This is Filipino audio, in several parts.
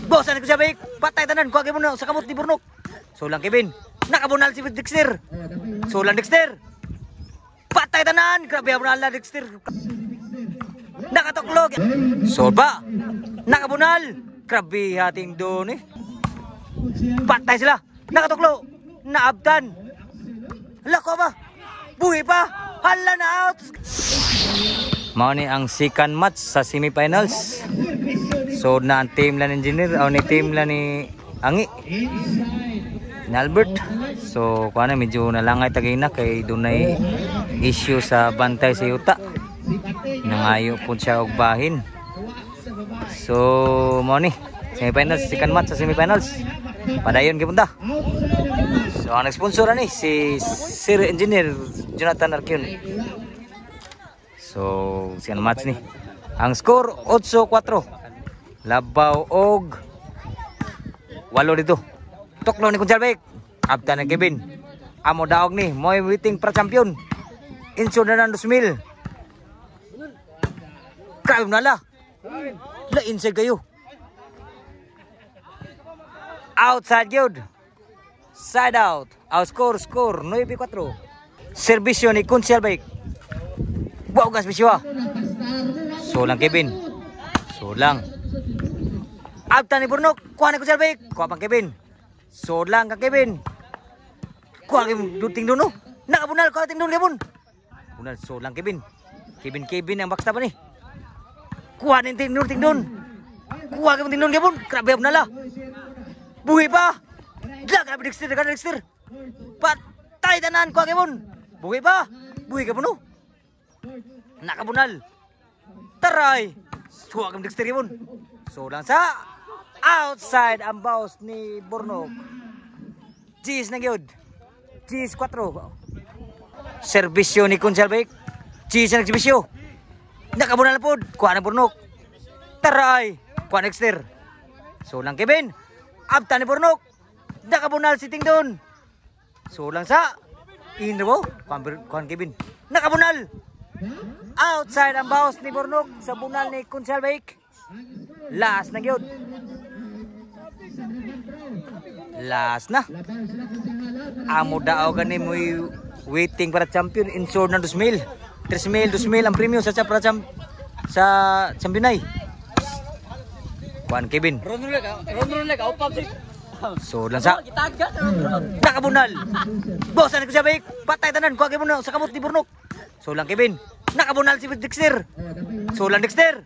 Boss, ano ko siya, Bik? Patay tanan, kuha kayo mo sa kamot ni Burnok. Sulang Kevin. Nakabunal si Dexter. Sulang Dexter. Patay tanan. Grabe abunal na Dexter. Nakatoklog. Solba. Nakabunal. Grabe hating doon eh. Patay sila. Nakatoklog. Naabtan. Hala ko ba? Buhi pa. Hala na out. Mao ni ang second match sa semifinals. So na ang team lang engineer o ni team lang ni Angi ni Albert. So kuana medyo nalangay tagay na kay dunay issue sa bantay sa yuta. Nangayo po siya og bahin. So mao ni semifinals, second match sa semifinals. Padayon gipunta. So ang sponsor ani si Sir Engineer Jonathan Arqueon. So second match ni. Ang score 8-4. Labaw og 8 dito. Tuklo ni Kunjalbek. Abta na Kevin. Amo daog ni moy waiting para champion. Insure na ng 2,000. Kayo na la. La inside kayo. Outside good. Side out. Out score 9-4. Servisyo ni Kunjalbek. Wow gas bisyo. Solang Kevin. Solang. Abta ni Burnok, kuha na ko Selbek, kuha pang Kevin. Solang ka Kevin. Kuha kang duting doon no. Nakabunal, kuha ting doon Kevin. Bunal, solang Kevin. Kevin ang backstab ni. Kuha na ting doon. Kuha kang ting doon Kevin. Grabe abunal ah. Buhi pa. Grabe Dexter. Patay tanan, kuha Kevin. Buhi pa. Buhi ka po no. Nakabunal. Taray. Kuha kang Dexter Kevin. Solang sa outside ang boss ni Burnok. Cheese na gyud. Cheese 4. Servisyo ni Kunjalbek. Cheese na nagsibisyo. Nakabunal na po. Kuha na Burnok. Taray. Kuha na Dexter. Solang Kevin. Abta ni Burnok. Nakabunal si Tingdon. Solang sa Inro. Kuha Kevin. Nakabunal. Outside ang boss ni Burnok sa bunal ni Kunjalbek. Last na gyud. Last na. Amo daw gani mo waiting para champion insure na 2,000. 3,000 ang premium sa championay. Kuan Kevin. So lang sa nakabunal. Boss ano ko siya Bik? Patay tanan kuha mo sa kamot ni Burnok. So lang Kevin. Nakabunal si Dexter. So lang Dexter.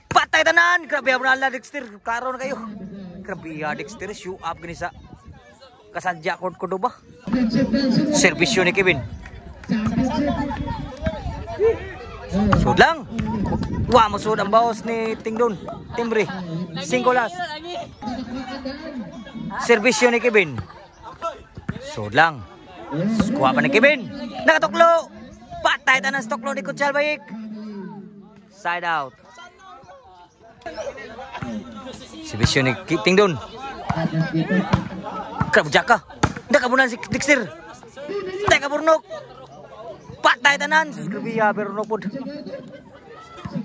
Patay tanan. Grabe abunal na Dexter. Klaro na kayo. Grabe Dexter show up gani sa kasadya ko ba? Servisyo ni Kevin. Sud lang. Wa mo sud ang bawas ni Tingdon. Timbre. 5 last. Servisyo ni Kevin. Sud lang. Kuha pa ni Kevin. Nakatuklo. Patay tanan sa tuklo ni Kunjalbek. Side out. Servisyo ni Tingdon. Krabjak ka. Nakabunan si Dexter. Teka Burnok. Patay tanan. Grabe Burnok po.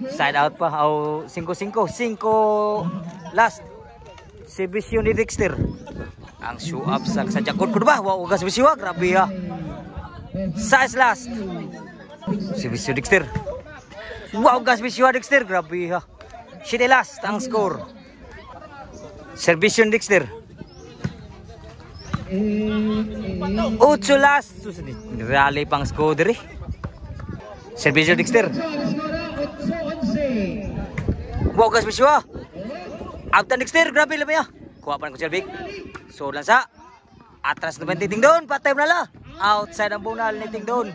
Side out pa. 5-5 last. Servisyo ni Dexter. Ang show up sa jakod ko ba? Wow, gas servisyo. Grabe ha. Size last. Servisyo Dexter. Wow, gas servisyo Dexter. Grabe ha. Siya last ang score. Servisyo ni Dexter. 8 last. Rally pang score diri. Servisyo Dexter. Wow, gas servisyo. Abtan Dexter, grabe lamay ah. Kuha pa ng Kunjalbek. So lang sa atras naman ni Tingdon. Patay mo na la. Outside ang bunal ni Tingdon.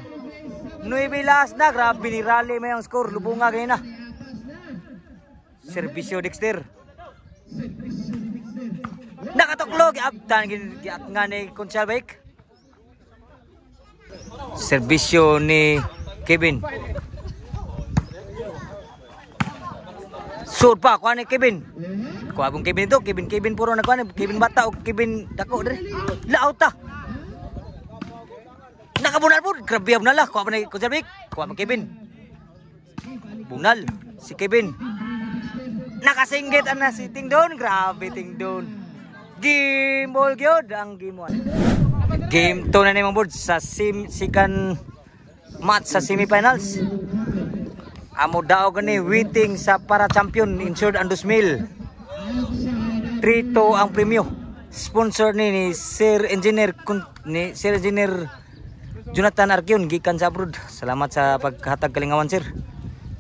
9 last na. Grabe ni rally may ang score. Lubunga ganyan na. Servisyo Dexter. Nakatoklog. Abtan nga ni Kunjalbek. Servisyo ni Kevin. Sud pa. Kuha ni Kevin. Kuha pong Kevin ito. Kevin puro na kuha ni. Kevin bata o Kevin dako. Laot ta. Nakabunal po. Grabe abunal lah. Kuha pa ni Kunjalbek. Kuha pong Kevin. Bunal. Si Kevin. Nakasinggit na si Tingdon. Grabe Tingdon. Game ball gyud ang game 1. Game 2 na ni mga board sa second match sa semifinals. Amo daog ni waiting sa para champion insured ang 2,000. 3-2 ang premyo. Sponsor ni Sir Engineer Jonathan Arquion gikan sa abroad. Salamat sa paghatag kalingawan sir.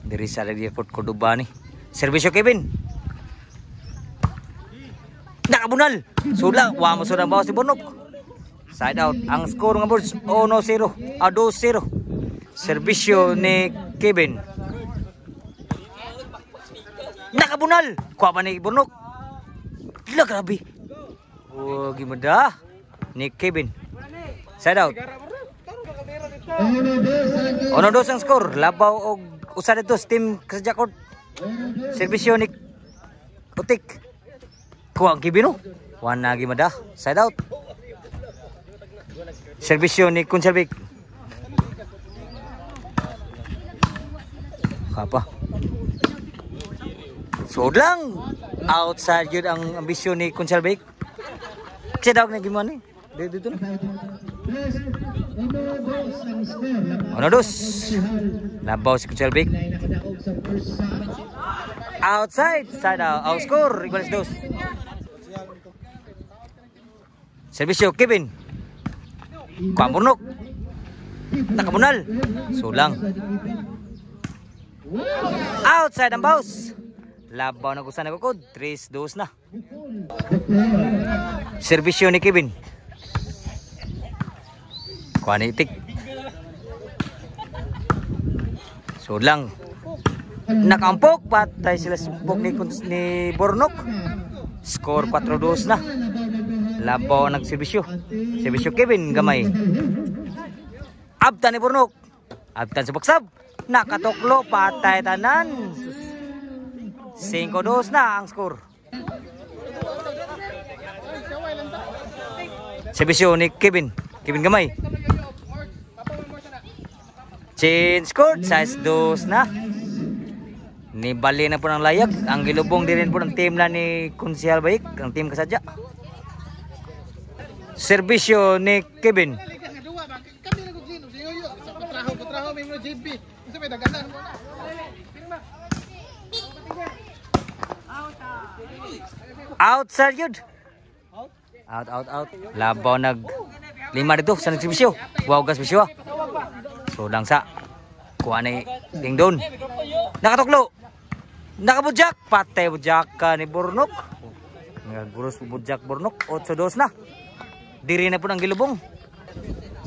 Diri sa Airport Cordoba ni. Servisyo Kevin. Nakabunal. Sula, wa mo sudang bawas si Bornok. Side out. Ang score nga boards 1-0, 2-0. Servisyo ni Kevin. Nakabunal. Kuha pa ni Bornok. Gila grabe. Oh, gimana ni Kevin. Side out. 1-2 ang score. Labaw og usa dito team Kasadya Court. Servisyo ni Utik. Kuha ang Kevin oh. Wana gimana. Side out. Servisyo ni Kunselbik. Apa? So lang outside yun ang ambisyon ni Kunselbik. Kasi daw na gimana ni? Dito na. 1-2. Labaw si Kunselbik. Outside, side out. Outscore, iguales 2. Servisyo Kevin. Kuamburnok. Nakabunal. Sulang. Outside ang bounce. Labaw na kusa na kukod. 3-2 na. Servisyo ni Kevin. Kuha ni Itik. Sulang. Nakampok. Patay sila sumpok ni Bornok. Score 4-2 na. Labaw nagservisyo. Servisyo Kevin gamay. Abtan ni Bornok. Abtan sa baksab. Nakatuklo. Patay tanan. 5-2 na ang score. Servisyo ni Kevin. Kevin gamay. Change score. 6-2 na. Nibali na po ng layak. Ang gilubong din po ng team na ni Kunsihal Baik. Ang team Kasadya. Servisyo ni Kevin. Outside yun. Out. Labaw nag 5 dito sa nagservisyo. Wow, gas bisyo. So lang sa kuha ni Tingdon. Nakatuklo. Nakabudyak. Patay budyak ka ni Bornok. Nagburos budyak Bornok. 8-2 na. Diri na po ng gilubong.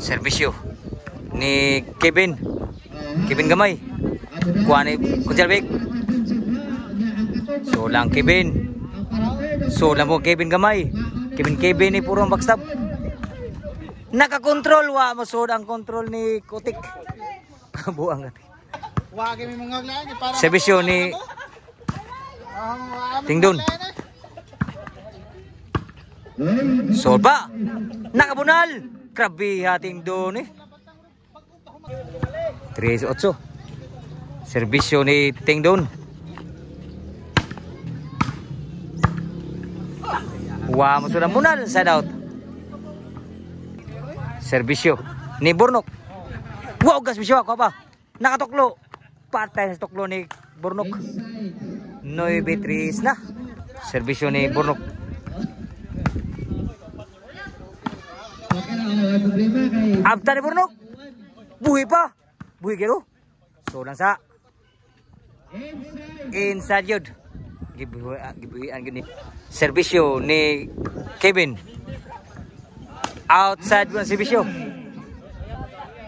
Servisyo ni Kevin. Kevin gamay. Kuha ni Kunselbik. So lang Kevin. So lang po Kevin gamay. Kevin ni puro ang backstab. Nakakontrol wa masud ang control ni Kutik. Buang gati. Wa kami mangaglaan para servisyo ni Tingdon. Solba. Nakabunal. Grabe ha Tingdon eh. 3-8. Servisyo ni Tingdon. Wa mo sudah munal side out. Servisyo ni Bornok. Wow, gas bisyo ako pa. Nakatuklo. Patay sa tuklo ni Bornok. 9-3 na. Servisyo ni Bornok. Abta ni Bornok. Buhi pa. Buhi kero. So lang sa inside yun. Gibuhian gini. Servisyo ni Kevin. Outside ng servisyo.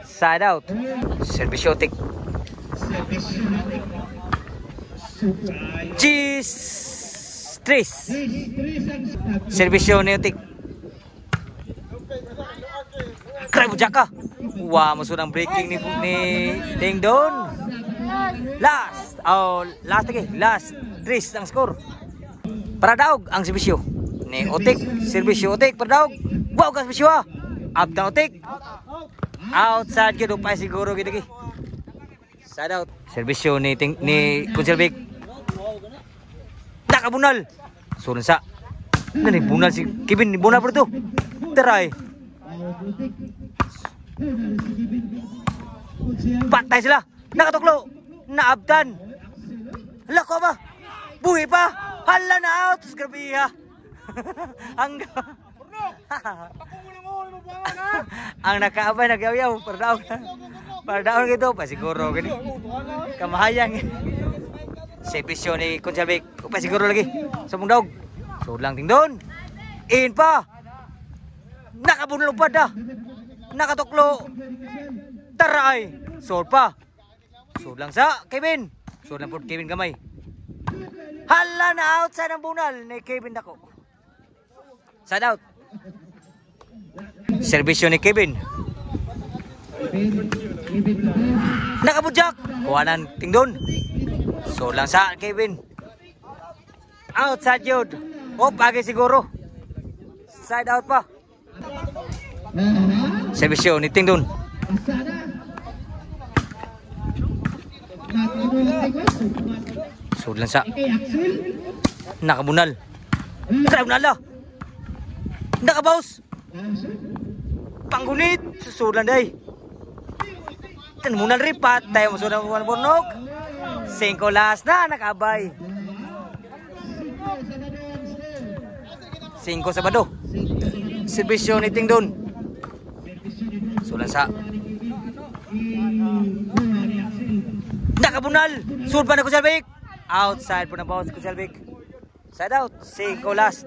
Side out. Servisyo tik. Cheese. Tris. Servisyo ni tik. Kray bujaka. Wah, masud ang breaking ni Tingdon. Last. Oh, last lagi. Last. Tris ang score. Para daog ang servisyo ni Utik. Servisyo Utik para daog. Wow, gas servisyo ah. Up down Utik. Outside gid upay siguro gid lagi. Side out. Servisyo ni Kunselbik. Nakabunal. Sulong sa. Nani bunal si Kevin, bunal bro to. Teray. Patay sila. Nakatuklo. Naabtan. Hala ko ba? Buhi pa. Hala na out. Grabe ha. Ang nakaabay nagyaw-yaw. Pardaon gitu. Pasiguro gini. Kamahayang. Servisyo ni Consalvic. Pasiguro lagi. Sabong daog. Sulang ting doon. In pa. Nakabunal pa da. Nakatuklo. Taray. Sol pa. Sulang sa Kevin. Sulang po Kevin gamay. Hala na outside ang bunal ni Kevin dako. Side out. Servisyo ni Kevin. Nakabudyak. Kuhanan ting doon. Sulang sa Kevin. Outside yun. O, pagi siguro. Side out pa. Servisyo ni Ting doon. Sulang sa. Nakabunal. Nakabunal la. Nakabaus. Panggunit. Susulan day. Tanmunal ripat. Tayo masulang buwan burnog. 5 last na. Nakabay. 5 Sabado. Servisyo ni Ting doon. Sulang sa. Nakabunal. Sul pa na Consalvic. Outside po na boss Consalvic. Side out. 5 last.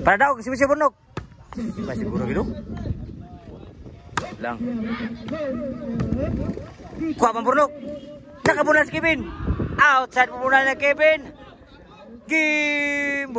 Para daw. Servisyo burnog. Ba siguro gitu. Lang. Kuha pang burnog. Nakabunal si Kevin. Outside po muna na Kevin. Game